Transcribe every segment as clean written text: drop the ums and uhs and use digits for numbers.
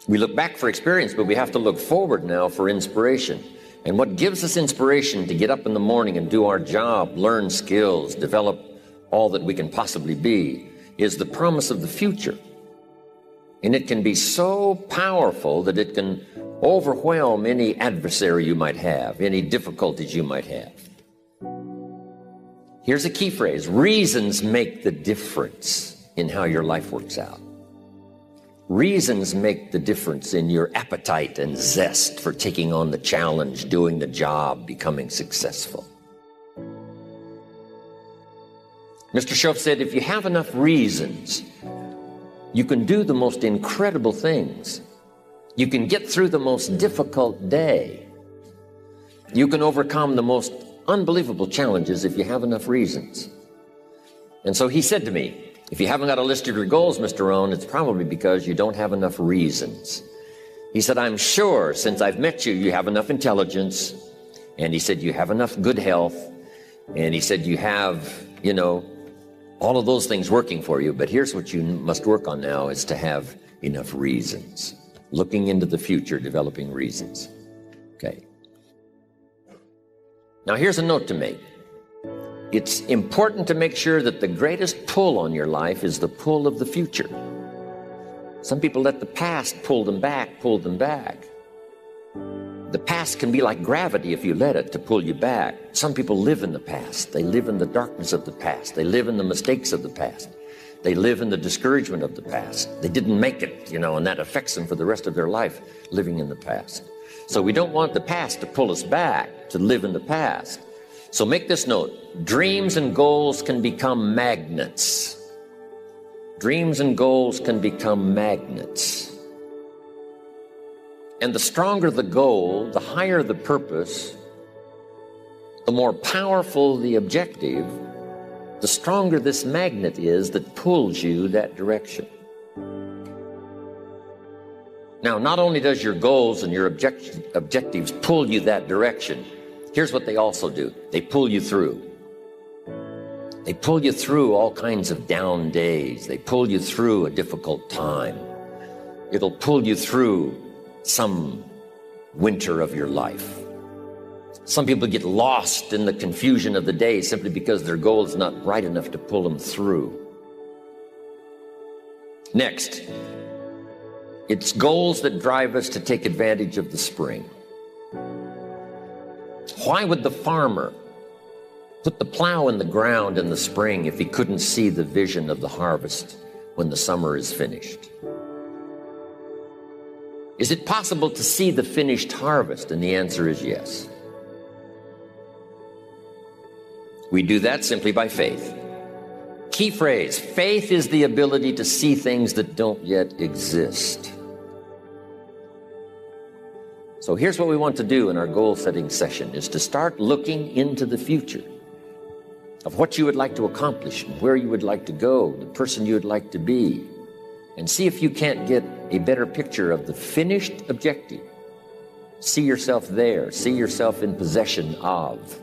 We look back for experience, but we have to look forward now for inspiration. And what gives us inspiration to get up in the morning and do our job, learn skills, develop all that we can possibly be, is the promise of the future. And it can be so powerful that it can overwhelm any adversary you might have, any difficulties you might have. Here's a key phrase: reasons make the difference in how your life works out. Reasons make the difference in your appetite and zest for taking on the challenge, doing the job, becoming successful. Mr. Shoaff said, if you have enough reasons, you can do the most incredible things. You can get through the most difficult day. You can overcome the most unbelievable challenges if you have enough reasons. And so he said to me, if you haven't got a list of your goals, Mr. Rohn, it's probably because you don't have enough reasons. He said, I'm sure since I've met you, you have enough intelligence. And he said, you have enough good health. And he said, you have, all of those things working for you. But here's what you must work on now is to have enough reasons. Looking into the future, developing reasons. Okay. Now here's a note to make. It's important to make sure that the greatest pull on your life is the pull of the future. Some people let the past pull them back. The past can be like gravity if you let it to pull you back. Some people live in the past. They live in the darkness of the past. They live in the mistakes of the past. They live in the discouragement of the past. They didn't make it, and that affects them for the rest of their life, living in the past. So we don't want the past to pull us back, to live in the past. So make this note: dreams and goals can become magnets. Dreams and goals can become magnets. And the stronger the goal, the higher the purpose, the more powerful the objective, the stronger this magnet is that pulls you that direction. Now, not only does your goals and your objectives pull you that direction, here's what they also do. They pull you through. They pull you through all kinds of down days. They pull you through a difficult time. It'll pull you through some winter of your life. Some people get lost in the confusion of the day simply because their goal is not bright enough to pull them through. Next, it's goals that drive us to take advantage of the spring. Why would the farmer put the plow in the ground in the spring if he couldn't see the vision of the harvest when the summer is finished? Is it possible to see the finished harvest? And the answer is yes. We do that simply by faith. Key phrase: faith is the ability to see things that don't yet exist. So here's what we want to do in our goal-setting session, is to start looking into the future of what you would like to accomplish, where you would like to go, the person you would like to be, and see if you can't get a better picture of the finished objective. See yourself there. See yourself in possession of.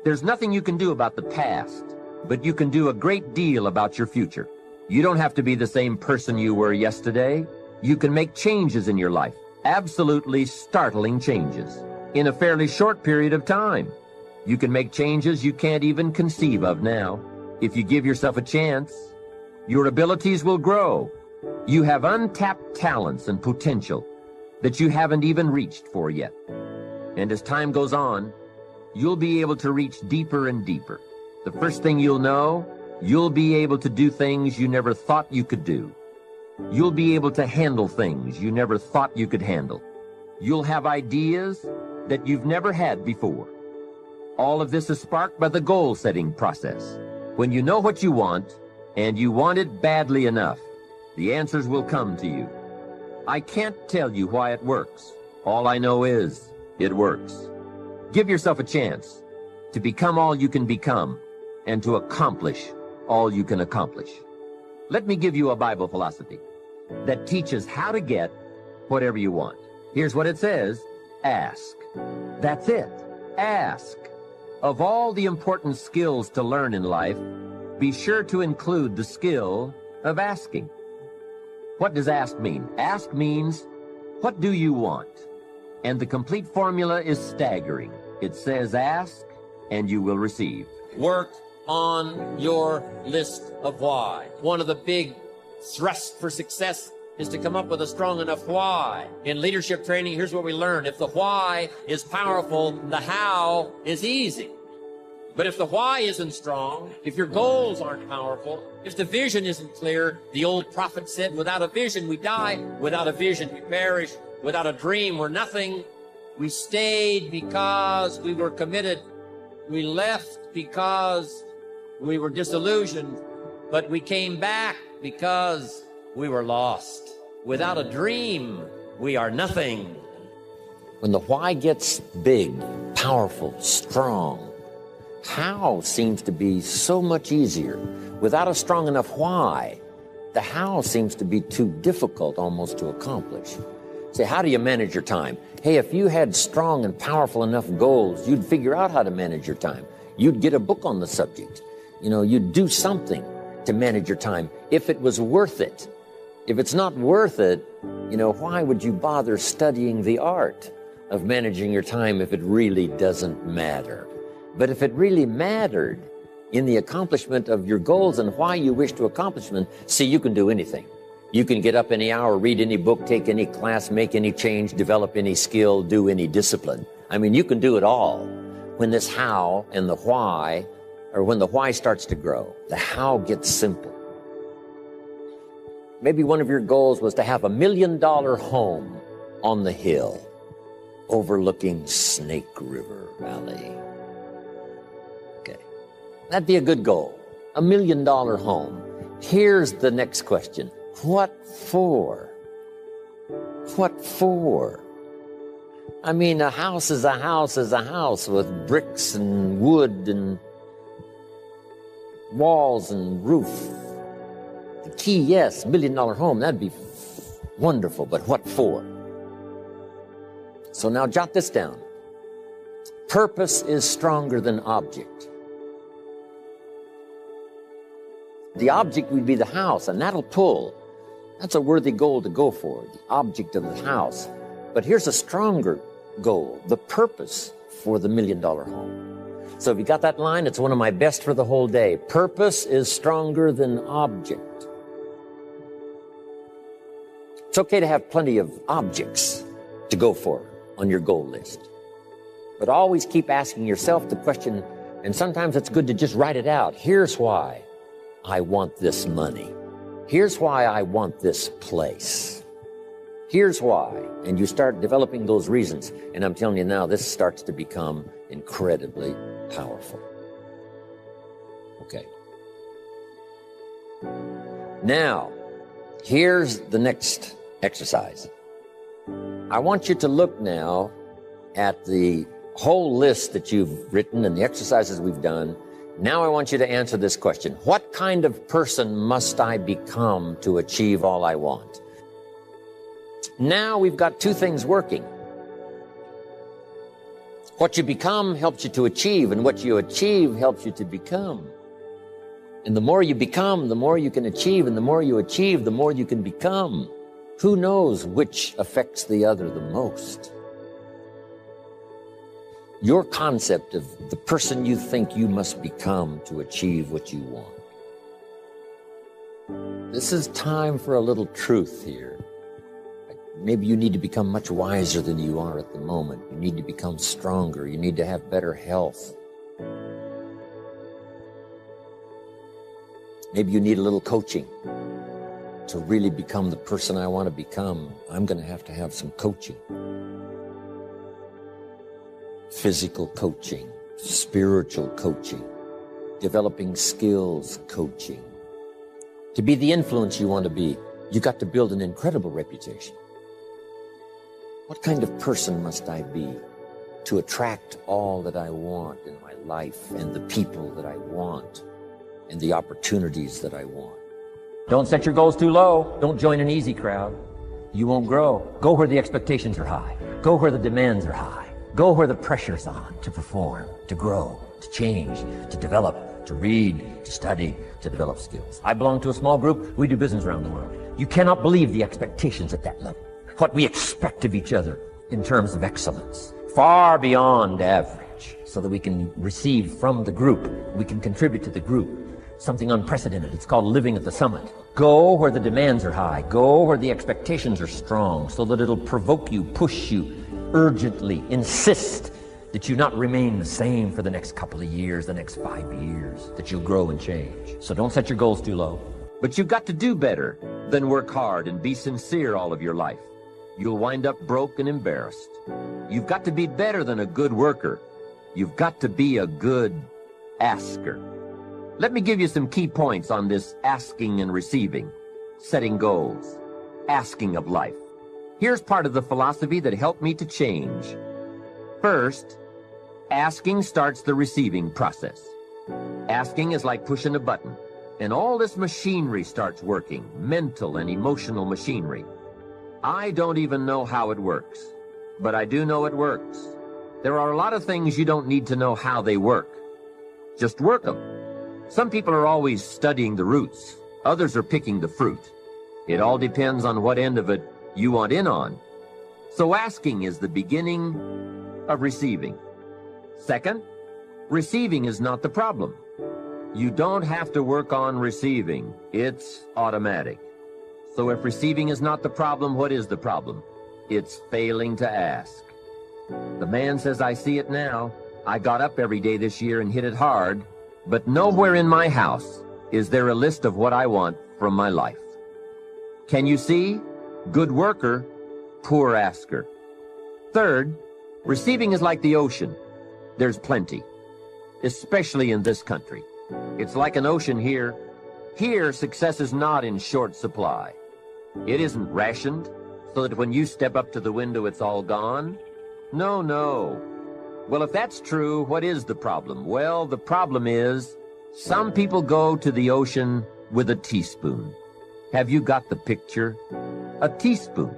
There's nothing you can do about the past, but you can do a great deal about your future. You don't have to be the same person you were yesterday. You can make changes in your life, absolutely startling changes, in a fairly short period of time. You can make changes you can't even conceive of now. If you give yourself a chance, your abilities will grow. You have untapped talents and potential that you haven't even reached for yet. And as time goes on, you'll be able to reach deeper and deeper. The first thing you'll know, you'll be able to do things you never thought you could do. You'll be able to handle things you never thought you could handle. You'll have ideas that you've never had before. All of this is sparked by the goal-setting process. When you know what you want, and you want it badly enough, the answers will come to you. I can't tell you why it works. All I know is, it works. Give yourself a chance to become all you can become and to accomplish all you can accomplish. Let me give you a Bible philosophy that teaches how to get whatever you want. Here's what it says: ask. That's it. Ask. Of all the important skills to learn in life, be sure to include the skill of asking. What does ask mean? Ask means, what do you want? And the complete formula is staggering. It says ask and you will receive. Work on your list of why. One of the big thrusts for success is to come up with a strong enough why. In leadership training, here's what we learn. If the why is powerful, the how is easy. But if the why isn't strong, if your goals aren't powerful, if the vision isn't clear, the old prophet said, without a vision, we die. Without a vision, we perish. Without a dream, we're nothing. We stayed because we were committed. We left because we were disillusioned. But we came back because we were lost. Without a dream, we are nothing. When the why gets big, powerful, strong, how seems to be so much easier. Without a strong enough why, the how seems to be too difficult almost to accomplish. Say, how do you manage your time? Hey, if you had strong and powerful enough goals, you'd figure out how to manage your time. You'd get a book on the subject. You'd do something to manage your time if it was worth it. If it's not worth it, why would you bother studying the art of managing your time if it really doesn't matter? But if it really mattered in the accomplishment of your goals and why you wish to accomplish them, see, you can do anything. You can get up any hour, read any book, take any class, make any change, develop any skill, do any discipline. You can do it all. When this how and the why, or when the why starts to grow, the how gets simple. Maybe one of your goals was to have $1 million home on the hill overlooking Snake River Valley. Okay, that'd be a good goal, $1 million home. Here's the next question. What for? What for? A house is a house is a house with bricks and wood and walls and roof. The key, yes, $1 million home, that'd be wonderful, but what for? So now jot this down. Purpose is stronger than object. The object would be the house, and that'll pull. That's a worthy goal to go for, the object of the house. But here's a stronger goal, the purpose for the $1 million home. So if you got that line, it's one of my best for the whole day. Purpose is stronger than object. It's okay to have plenty of objects to go for on your goal list. But always keep asking yourself the question, and sometimes it's good to just write it out. Here's why I want this money. Here's why I want this place. Here's why. And you start developing those reasons. And I'm telling you now, this starts to become incredibly powerful. Okay. Now, here's the next exercise. I want you to look now at the whole list that you've written and the exercises we've done. Now I want you to answer this question. What kind of person must I become to achieve all I want? Now we've got two things working. What you become helps you to achieve, and what you achieve helps you to become. And the more you become, the more you can achieve, and the more you achieve, the more you can become. Who knows which affects the other the most? Your concept of the person you think you must become to achieve what you want. This is time for a little truth here. Maybe you need to become much wiser than you are at the moment. You need to become stronger. You need to have better health. Maybe you need a little coaching to really become the person I want to become. I'm going to have some coaching. Physical coaching, spiritual coaching, developing skills coaching. To be the influence you want to be, you got to build an incredible reputation. What kind of person must I be to attract all that I want in my life and the people that I want and the opportunities that I want? Don't set your goals too low. Don't join an easy crowd. You won't grow. Go where the expectations are high. Go where the demands are high. Go where the pressure's on to perform, to grow, to change, to develop, to read, to study, to develop skills. I belong to a small group. We do business around the world. You cannot believe the expectations at that level. What we expect of each other in terms of excellence, far beyond average, so that we can receive from the group, we can contribute to the group, something unprecedented. It's called living at the summit. Go where the demands are high. Go where the expectations are strong, so that it'll provoke you, push you, urgently insist that you not remain the same for the next couple of years, the next 5 years, that you'll grow and change. So don't set your goals too low. But you've got to do better than work hard and be sincere all of your life. You'll wind up broke and embarrassed. You've got to be better than a good worker. You've got to be a good asker. Let me give you some key points on this asking and receiving, setting goals, asking of life. Here's part of the philosophy that helped me to change. First, asking starts the receiving process. Asking is like pushing a button, and all this machinery starts working, mental and emotional machinery. I don't even know how it works, but I do know it works. There are a lot of things you don't need to know how they work. Just work them. Some people are always studying the roots. Others are picking the fruit. It all depends on what end of it you want in on. So asking is the beginning of receiving. Second, receiving is not the problem. You don't have to work on receiving. It's automatic. So if receiving is not the problem, what is the problem? It's failing to ask. The man says, I see it now. I got up every day this year and hit it hard, but nowhere in my house is there a list of what I want from my life. Can you see? Good worker, poor asker. Third, receiving is like the ocean. There's plenty, especially in this country. It's like an ocean here. Here, success is not in short supply. It isn't rationed, so that when you step up to the window, it's all gone. No, no. Well, if that's true, what is the problem? Well, the problem is some people go to the ocean with a teaspoon. Have you got the picture? A teaspoon.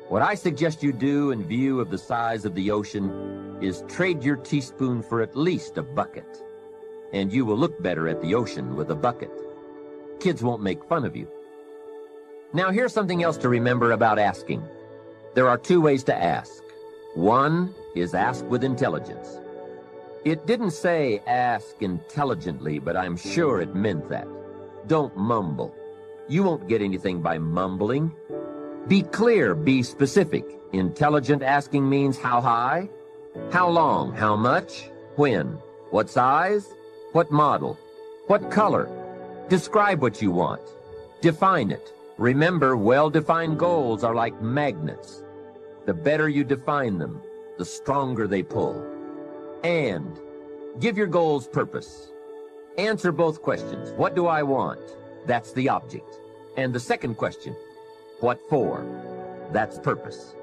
What I suggest you do in view of the size of the ocean is trade your teaspoon for at least a bucket. And you will look better at the ocean with a bucket. Kids won't make fun of you. Now, here's something else to remember about asking. There are two ways to ask. One is ask with intelligence. It didn't say ask intelligently, but I'm sure it meant that. Don't mumble. You won't get anything by mumbling. Be clear, be specific. Intelligent asking means how high, how long, how much, when, what size, what model, what color. Describe what you want. Define it. Remember, well-defined goals are like magnets. The better you define them, the stronger they pull. And give your goals purpose. Answer both questions. What do I want? That's the object. And the second question, what for? That's purpose.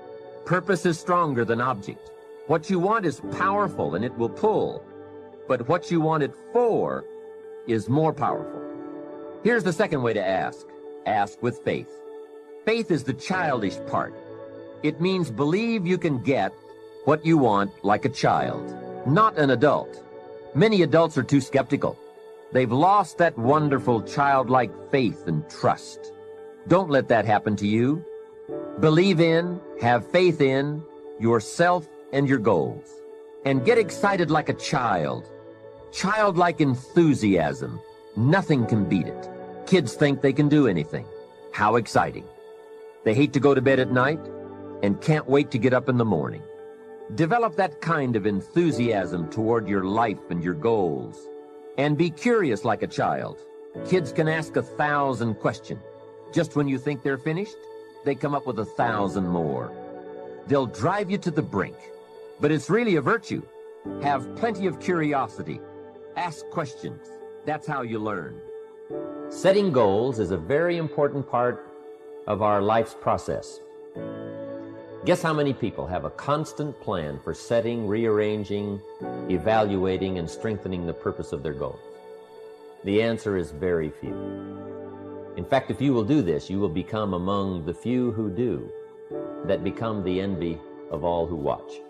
Purpose is stronger than object. What you want is powerful and it will pull. But what you want it for is more powerful. Here's the second way to ask. Ask with faith. Faith is the childish part. It means believe you can get what you want like a child, not an adult. Many adults are too skeptical. They've lost that wonderful childlike faith and trust. Don't let that happen to you. Believe in, have faith in yourself and your goals. And get excited like a child. Childlike enthusiasm. Nothing can beat it. Kids think they can do anything. How exciting. They hate to go to bed at night and can't wait to get up in the morning. Develop that kind of enthusiasm toward your life and your goals. And be curious like a child. Kids can ask 1,000 questions. Just when you think they're finished, they come up with 1,000 more. They'll drive you to the brink. But it's really a virtue. Have plenty of curiosity. Ask questions. That's how you learn. Setting goals is a very important part of our life's process. Guess how many people have a constant plan for setting, rearranging, evaluating, and strengthening the purpose of their goals? The answer is very few. In fact, if you will do this, you will become among the few who do, that become the envy of all who watch.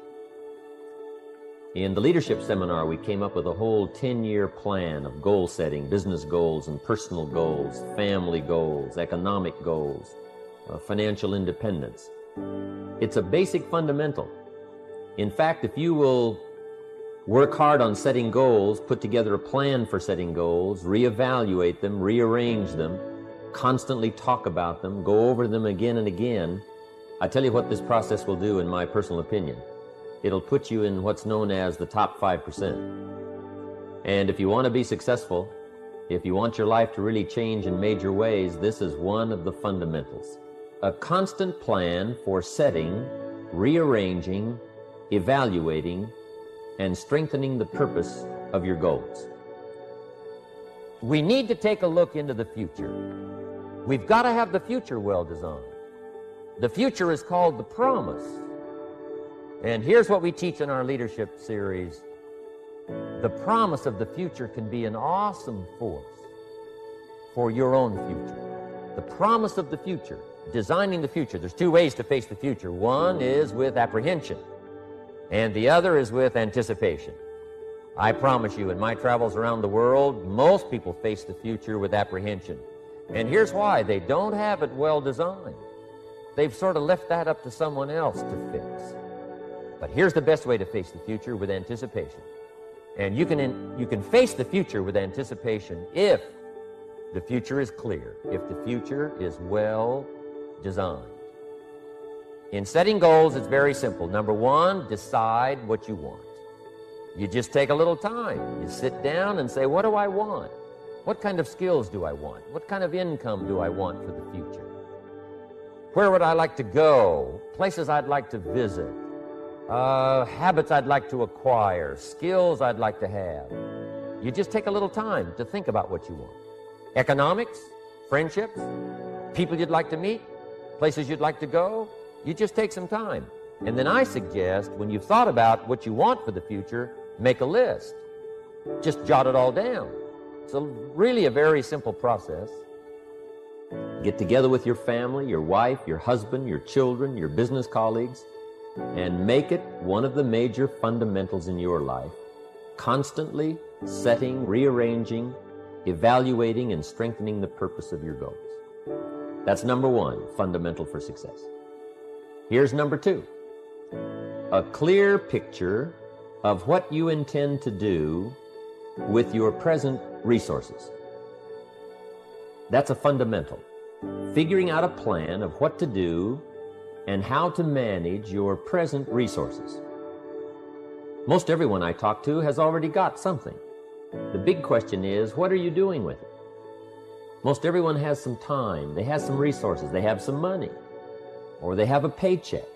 In the leadership seminar, we came up with a whole 10-year plan of goal setting, business goals and personal goals, family goals, economic goals, financial independence. It's a basic fundamental. In fact, if you will work hard on setting goals, put together a plan for setting goals, reevaluate them, rearrange them, constantly talk about them, go over them again and again, I tell you what this process will do in my personal opinion. It'll put you in what's known as the top 5%. And if you want to be successful, if you want your life to really change in major ways, this is one of the fundamentals. A constant plan for setting, rearranging, evaluating, and strengthening the purpose of your goals. We need to take a look into the future. We've got to have the future well designed. The future is called the promise. And here's what we teach in our leadership series. The promise of the future can be an awesome force for your own future. The promise of the future, designing the future. There's two ways to face the future. One is with apprehension, and the other is with anticipation. I promise you, in my travels around the world, most people face the future with apprehension. And here's why. They don't have it well designed. They've sort of left that up to someone else to fix. But here's the best way to face the future, with anticipation. And you can face the future with anticipation if the future is clear, if the future is well designed. In setting goals, it's very simple. Number one, decide what you want. You just take a little time. You sit down and say, what do I want? What kind of skills do I want? What kind of income do I want for the future? Where would I like to go? Places I'd like to visit? Habits I'd like to acquire, skills I'd like to have. You just take a little time to think about what you want. Economics, friendships, people you'd like to meet, places you'd like to go. You just take some time. And then I suggest, when you've thought about what you want for the future, make a list. Just jot it all down. It's really a very simple process. Get together with your family, your wife, your husband, your children, your business colleagues, and make it one of the major fundamentals in your life, constantly setting, rearranging, evaluating, and strengthening the purpose of your goals. That's number one, fundamental for success. Here's number two, a clear picture of what you intend to do with your present resources. That's a fundamental. Figuring out a plan of what to do and how to manage your present resources. Most everyone I talk to has already got something. The big question is, what are you doing with it? Most everyone has some time, they have some resources, they have some money, or they have a paycheck,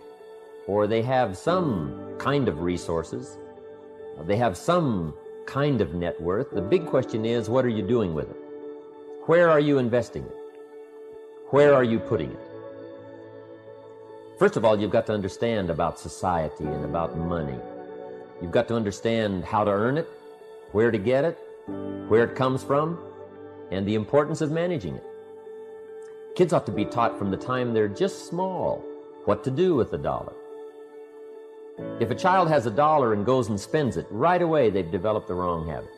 or they have some kind of resources, they have some kind of net worth. The big question is, what are you doing with it? Where are you investing it? Where are you putting it? First of all, you've got to understand about society and about money. You've got to understand how to earn it, where to get it, where it comes from, and the importance of managing it. Kids ought to be taught from the time they're just small what to do with the dollar. If a child has $1 and goes and spends it, right away they've developed the wrong habits.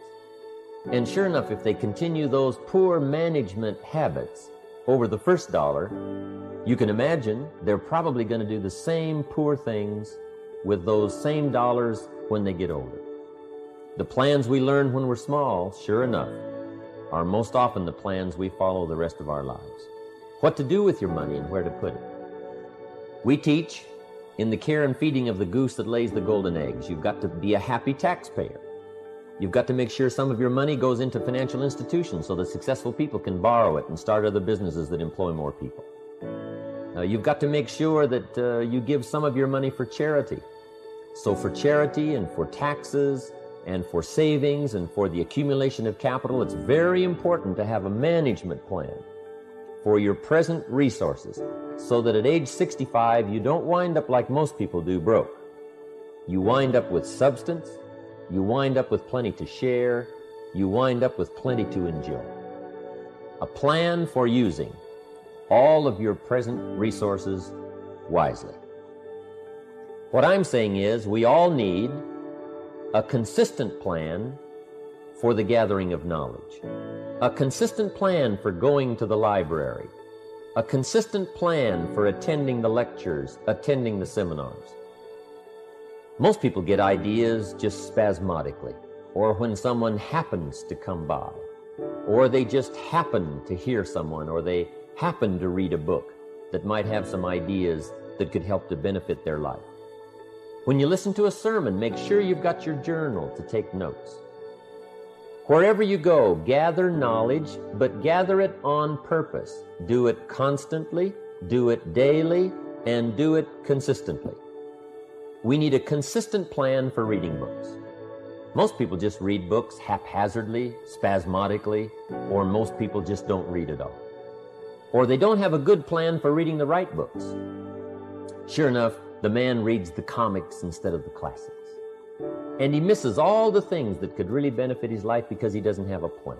And sure enough, if they continue those poor management habits over the first $1, you can imagine they're probably going to do the same poor things with those same dollars when they get older. The plans we learn when we're small, sure enough, are most often the plans we follow the rest of our lives. What to do with your money and where to put it. We teach in the care and feeding of the goose that lays the golden eggs. You've got to be a happy taxpayer. You've got to make sure some of your money goes into financial institutions so that successful people can borrow it and start other businesses that employ more people. You've got to make sure that you give some of your money for charity. So for charity and for taxes and for savings and for the accumulation of capital, it's very important to have a management plan for your present resources so that at age 65, you don't wind up like most people do, broke. You wind up with substance, you wind up with plenty to share, you wind up with plenty to enjoy. A plan for using all of your present resources wisely. What I'm saying is we all need a consistent plan for the gathering of knowledge, a consistent plan for going to the library, a consistent plan for attending the lectures, attending the seminars. Most people get ideas just spasmodically, or when someone happens to come by, or they just happen to hear someone, or they happen to read a book that might have some ideas that could help to benefit their life. When you listen to a sermon, make sure you've got your journal to take notes. Wherever you go, gather knowledge, but gather it on purpose. Do it constantly, do it daily, and do it consistently. We need a consistent plan for reading books. Most people just read books haphazardly, spasmodically, or most people just don't read at all. Or they don't have a good plan for reading the right books. Sure enough, the man reads the comics instead of the classics. And he misses all the things that could really benefit his life because he doesn't have a plan.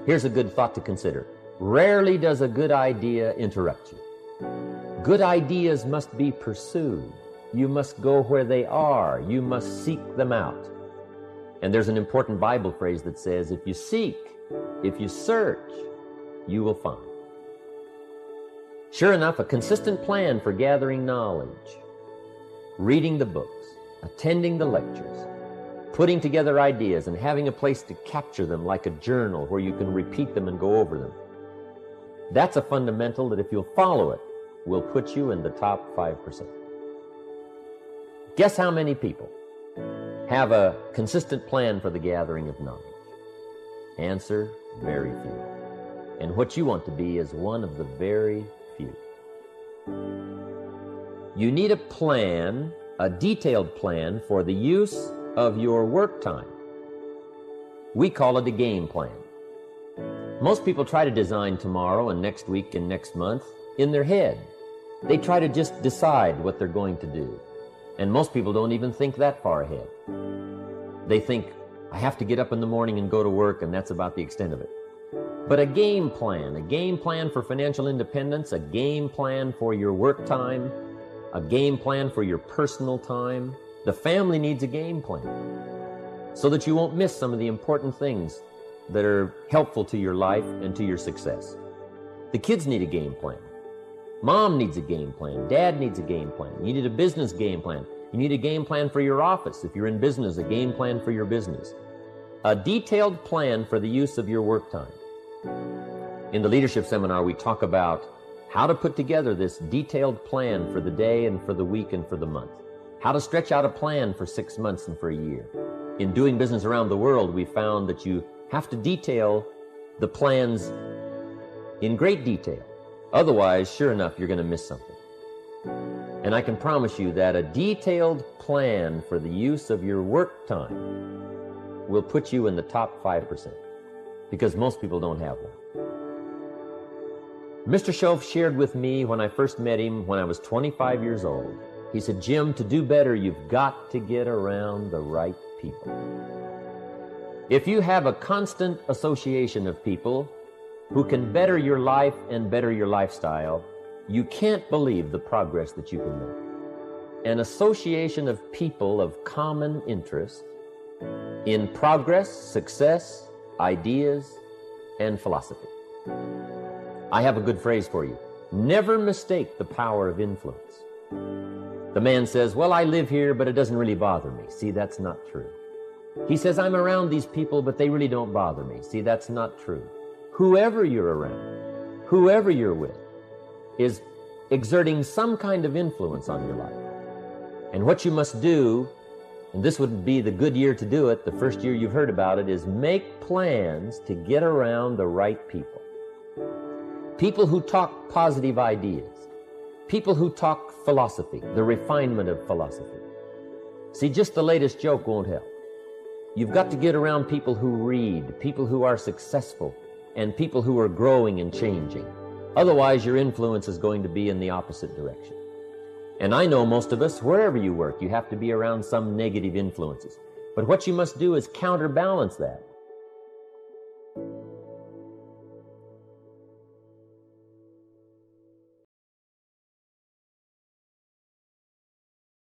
Here's a good thought to consider. Rarely does a good idea interrupt you. Good ideas must be pursued. You must go where they are. You must seek them out. And there's an important Bible phrase that says, if you seek, if you search, you will find. Sure enough, a consistent plan for gathering knowledge, reading the books, attending the lectures, putting together ideas and having a place to capture them like a journal where you can repeat them and go over them. That's a fundamental that if you'll follow it, will put you in the top 5%. Guess how many people have a consistent plan for the gathering of knowledge? Answer, very few. And what you want to be is one of the very few. You need a plan, a detailed plan for the use of your work time. We call it a game plan. Most people try to design tomorrow and next week and next month in their head. They try to just decide what they're going to do. And most people don't even think that far ahead. They think, I have to get up in the morning and go to work, and that's about the extent of it. But a game plan for financial independence, a game plan for your work time, a game plan for your personal time. The family needs a game plan so that you won't miss some of the important things that are helpful to your life and to your success. The kids need a game plan. Mom needs a game plan. Dad needs a game plan. You need a business game plan. You need a game plan for your office. If you're in business, a game plan for your business. A detailed plan for the use of your work time. In the leadership seminar, we talk about how to put together this detailed plan for the day and for the week and for the month. How to stretch out a plan for 6 months and for a year. In doing business around the world, we found that you have to detail the plans in great detail. Otherwise, sure enough, you're going to miss something. And I can promise you that a detailed plan for the use of your work time will put you in the top 5%, because most people don't have one. Mr. Shoaff shared with me when I first met him when I was 25 years old. He said, Jim, to do better, you've got to get around the right people. If you have a constant association of people who can better your life and better your lifestyle, you can't believe the progress that you can make. An association of people of common interest in progress, success, ideas, and philosophy. I have a good phrase for you. Never mistake the power of influence. The man says, well, I live here, but it doesn't really bother me. See, that's not true. He says, I'm around these people, but they really don't bother me. See, that's not true. Whoever you're around, whoever you're with, is exerting some kind of influence on your life. And what you must do, and this would be the good year to do it, the first year you've heard about it, is make plans to get around the right people. People who talk positive ideas. People who talk philosophy, the refinement of philosophy. See, just the latest joke won't help. You've got to get around people who read, people who are successful, and people who are growing and changing. Otherwise, your influence is going to be in the opposite direction. And I know most of us, wherever you work, you have to be around some negative influences. But what you must do is counterbalance that